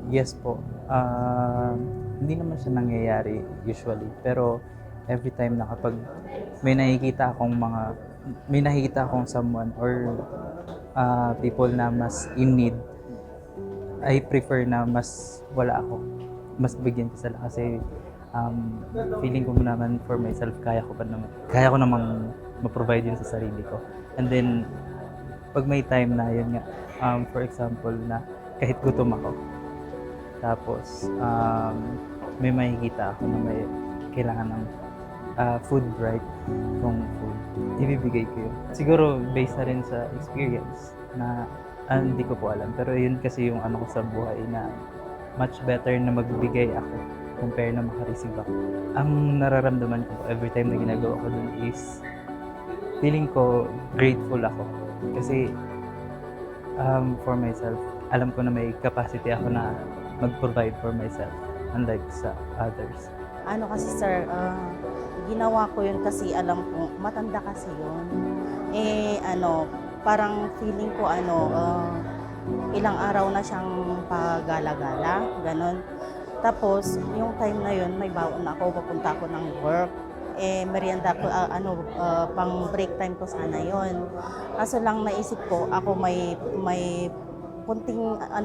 Yes po. Hindi naman siya nangyayari usually, pero every time na kapag may nakikita akong mga may nakikita akong someone or people na mas in need, I prefer na mas wala ako. Mas bigyan ko sila kasi feeling ko naman for myself, kaya ko namang ma-provide yun sa sarili ko. And then, pag may time na yun nga, for example na kahit gutom ako, tapos may makikita ako na may kailangan ng food, right? Kung food, ibibigay ko yun. Siguro based na rin sa experience na hindi ko po alam. Pero yun kasi yung ano ko sa buhay na much better na magbigay ako compare na makareceive ako. Ang nararamdaman ko every time na ginagawa ko dun is feeling ko grateful ako. Kasi for myself, alam ko na may capacity ako na mag-provide for myself unlike sa others. Ano kasi sir, ginawa ko yun kasi alam ko, matanda kasi yun. Parang feeling ko ilang araw na siyang pagala-gala, ganon. Tapos, yung time na yun, may baon ako, papunta ako ng work. Merienda ko, pang break time ko sana yun. Kaso lang naisip ko, ako may kunting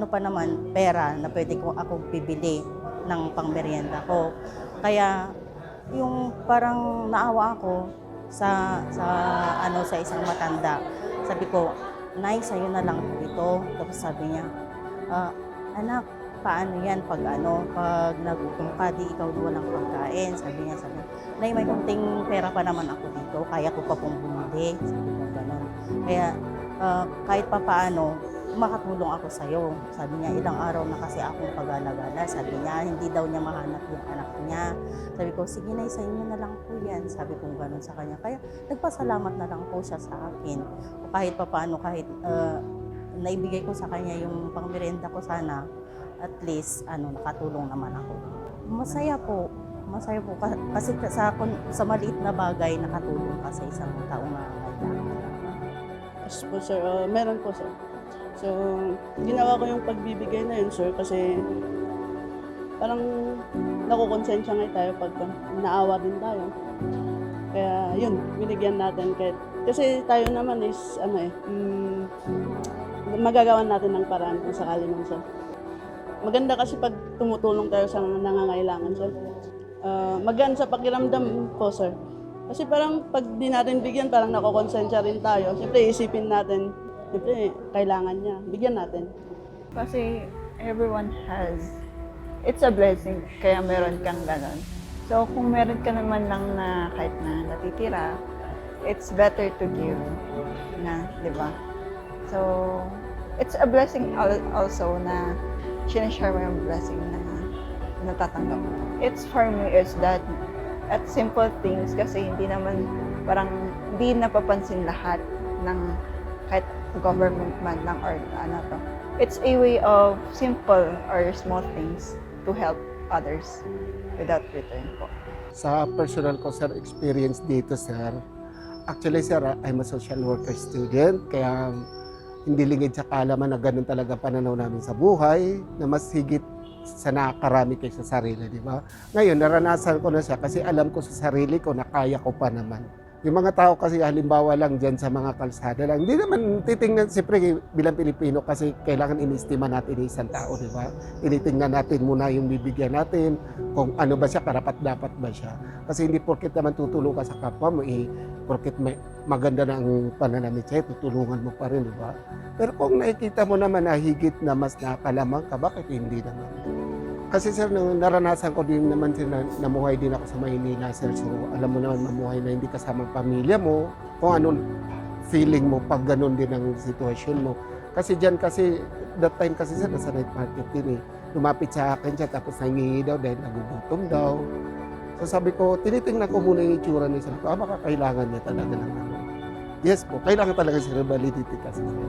pa naman, pera na pwede ko akong bibili ng pang merienda ko. Kaya, yung parang naawa ako sa isang matanda. Sabi ko, Nay, sa'yo na lang ito. Tapos sabi niya, anak, paano yan pag nagutom ka, di ikaw walang pagkain. Sabi niya, Nay, may kunting pera pa naman ako dito, kaya ko pa pong bumili. Sabi ko, gano'n. Kaya kahit pa paano, makatulong ako sa'yo. Sabi niya, ilang araw na kasi akong pag-alagala. Sabi niya, hindi daw niya mahanap yung anak niya. Sabi ko, sige Nay, sa inyo na lang po yan. Sabi ko gano'n sa kanya. Kaya nagpasalamat na lang po siya sa akin. Kahit pa paano, kahit naibigay ko sa kanya yung pangmerenda ko sana, at least nakatulong naman ako. Masaya po kasi sa maliit na bagay nakatulong ka sa isang taong nangangailangan. Yes po sir, meron po sir. So, ginawa ko yung pagbibigay na yun sir kasi parang nakukonsensya nga tayo pag naawa din tayo. Kaya yun, binigyan natin kasi tayo naman is magagawan natin ng paraan kung sakali naman sir. Maganda kasi pag tumutulong tayo sa nangangailangan sir. Magaan sa pakiramdam po sir. Kasi parang pag di natin bigyan, parang nakukonsensya rin tayo. Siyempre isipin natin, siyempre kailangan niya, bigyan natin. Kasi it's a blessing, kaya meron kang ganon. So kung meron ka naman lang na kahit na natitira, it's better to give na, di ba? So, it's a blessing also na sinashare mo yung blessing na natatanggap mo. It's for me is that at simple things kasi hindi naman parang hindi napapansin lahat ng kahit government man lang or to. It's a way of simple or small things to help others without return po. Sa personal ko sir experience dito sir, actually sir, I'm a social worker student, kaya hindi lingid sa kaalaman na ganun talaga pananaw namin sa buhay, na mas higit sa nakakarami kaysa sa sarili, di ba? Ngayon, naranasan ko na siya kasi alam ko sa sarili ko na kaya ko pa naman. Yung mga tao kasi halimbawa lang dyan sa mga kalsada lang, hindi naman titingnan, siyempre bilang Pilipino kasi kailangan inistima natin yung isang tao, di ba? Tinitingnan natin muna yung bibigyan natin, kung ano ba siya, karapat-dapat ba siya. Kasi hindi porket naman tutulong ka sa kapwa mo, porket maganda na ang pananamit sa'yo, tutulungan mo pa rin, di ba? Pero kung nakikita mo naman na higit na mas nakalamang ka, bakit hindi naman? Kasi sir, naranasan ko din naman sir, namuhay din ako sa Maynila sir. So alam mo naman mamuhay na hindi kasama pamilya mo, kung anong feeling mo pag ganun din ang sitwasyon mo. Kasi dyan kasi, that time kasi sir, nasa night market din eh. Lumapit sa akin siya tapos nangingi daw dahil nagugutom daw. So sabi ko, tinitingnan ko muna yung itsura niya. Sabi ko, baka kailangan niya talaga ng ano. Yes po, kailangan talaga siya ng validity kasi sir.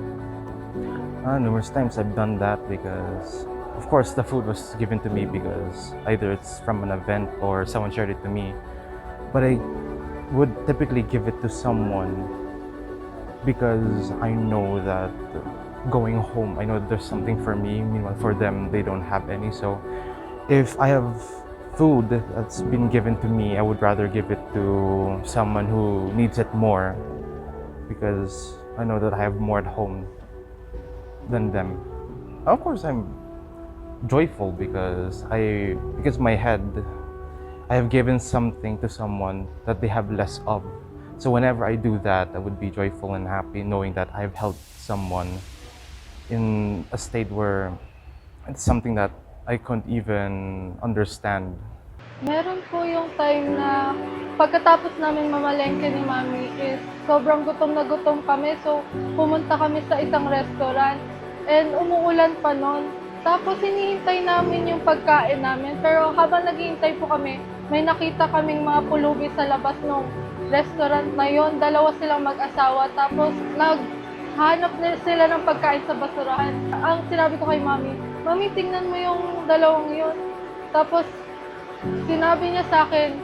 Numerous times I've done that because, of course, the food was given to me because either it's from an event or someone shared it to me. But I would typically give it to someone because I know that going home. I know there's something for me. Meanwhile, for them, they don't have any. So if I have food that's been given to me, I would rather give it to someone who needs it more, because I know that I have more at home than them. Of course, I'm joyful because my head, I have given something to someone that they have less of. So whenever I do that, I would be joyful and happy knowing that I've helped someone in a state where it's something that I couldn't even understand. Meron po yung time na pagkatapos namin mamalengke ni Mami is sobrang gutom na gutom kami. So pumunta kami sa isang restaurant and umuulan pa nun. Tapos hinihintay namin yung pagkain namin. Pero habang naghihintay po kami, may nakita kaming mga pulubi sa labas ng restaurant na yon. Dalawa silang mag-asawa. Tapos naghanap na sila ng pagkain sa basurahan. Ang sinabi ko kay Mami, Mami, tingnan mo yung dalawang yun. Tapos sinabi niya sa akin,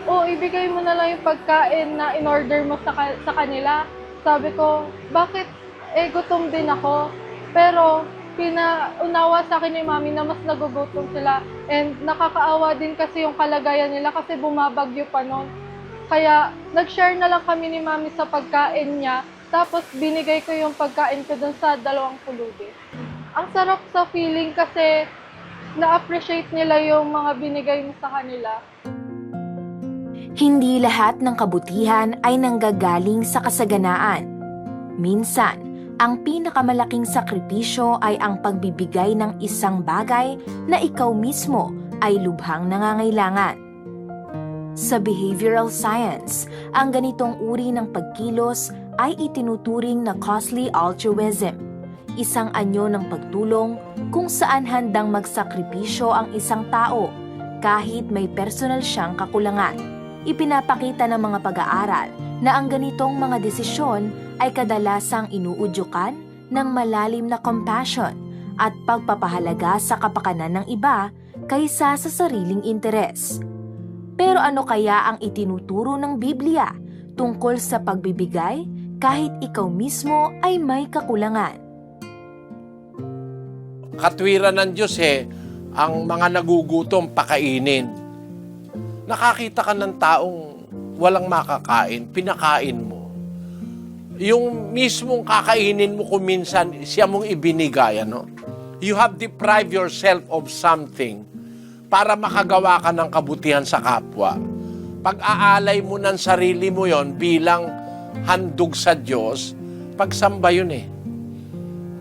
ibigay mo na lang yung pagkain na in-order mo sa kanila. Sabi ko, bakit? Gutom din ako. Pero pinaunawa sa akin ni Mami na mas nagugutom sila. And nakakaawa din kasi yung kalagayan nila kasi bumabagyo pa noon. Kaya nag-share na lang kami ni Mami sa pagkain niya. Tapos binigay ko yung pagkain ko dun sa dalawang pulubi. Ang sarap sa feeling kasi na-appreciate nila yung mga binigay mo sa kanila. Hindi lahat ng kabutihan ay nanggagaling sa kasaganaan. Minsan, ang pinakamalaking sakripisyo ay ang pagbibigay ng isang bagay na ikaw mismo ay lubhang nangangailangan. Sa behavioral science, ang ganitong uri ng pagkilos ay itinuturing na costly altruism, isang anyo ng pagtulong kung saan handang magsakripisyo ang isang tao kahit may personal siyang kakulangan. Ipinapakita ng mga pag-aaral na ang ganitong mga desisyon ay kadalasang inuudyukan ng malalim na compassion at pagpapahalaga sa kapakanan ng iba kaysa sa sariling interes. Pero ano kaya ang itinuturo ng Biblia tungkol sa pagbibigay kahit ikaw mismo ay may kakulangan? Katwiran ng Diyos ang mga nagugutom pakainin. Nakakita ka ng taong walang makakain, pinakain mo. Yung mismong kakainin mo kung minsan, siya mong ibinigay, ano? You have deprived yourself of something para makagawa ka ng kabutihan sa kapwa. Pag-aalay mo ng sarili mo yon bilang handog sa Diyos, pagsamba yun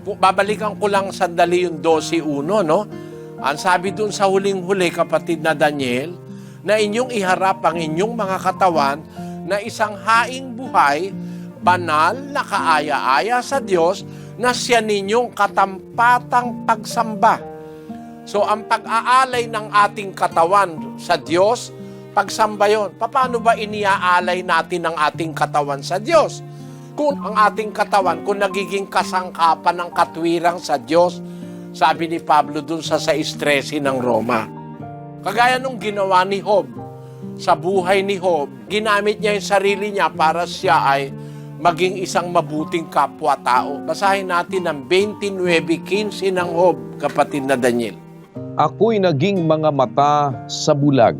Babalikan ko lang sandali yung 12:1, no? Ang sabi dun sa huling-huli, kapatid na Daniel, na inyong iharap ang inyong mga katawan na isang haing buhay, banal na kaaya-aya sa Diyos, na siya ninyong katampatang pagsamba. So, ang pag-aalay ng ating katawan sa Diyos, pagsamba yon. Paano ba iniaalay natin ang ating katawan sa Diyos? Kung ang ating katawan, kung nagiging kasangkapan ng katwirang sa Diyos, sabi ni Pablo dun sa 6:13 ng Roma. Kagaya nung ginawa ni Job, sa buhay ni Job, ginamit niya yung sarili niya para siya ay maging isang mabuting kapwa-tao. Basahin natin ang 29:15 ng Job, kapatid na Daniel. Ako'y naging mga mata sa bulag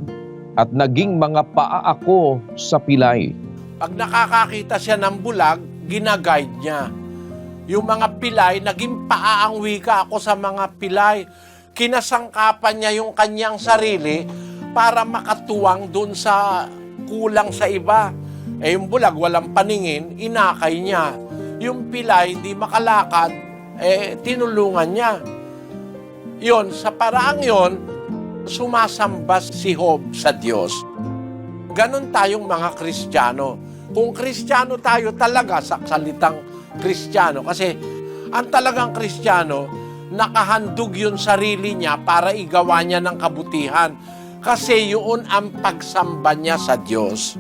at naging mga paa ako sa pilay. Pag nakakakita siya ng bulag, ginaguide niya. Yung mga pilay, naging paa ang wika ako sa mga pilay. Kinasangkapan niya yung kanyang sarili para makatuwang dun sa kulang sa iba. Yung bulag, walang paningin, inakay niya. Yung pilay, hindi makalakad, tinulungan niya. Yon, sa paraang yon, sumasamba si Job sa Diyos. Ganon tayong mga Kristiyano. Kung Kristiyano tayo talaga sa salitang Kristiyano, kasi ang talagang Kristiyano, nakahandog yung sarili niya para igawa niya ng kabutihan. Kasi yun ang pagsamba niya sa Diyos.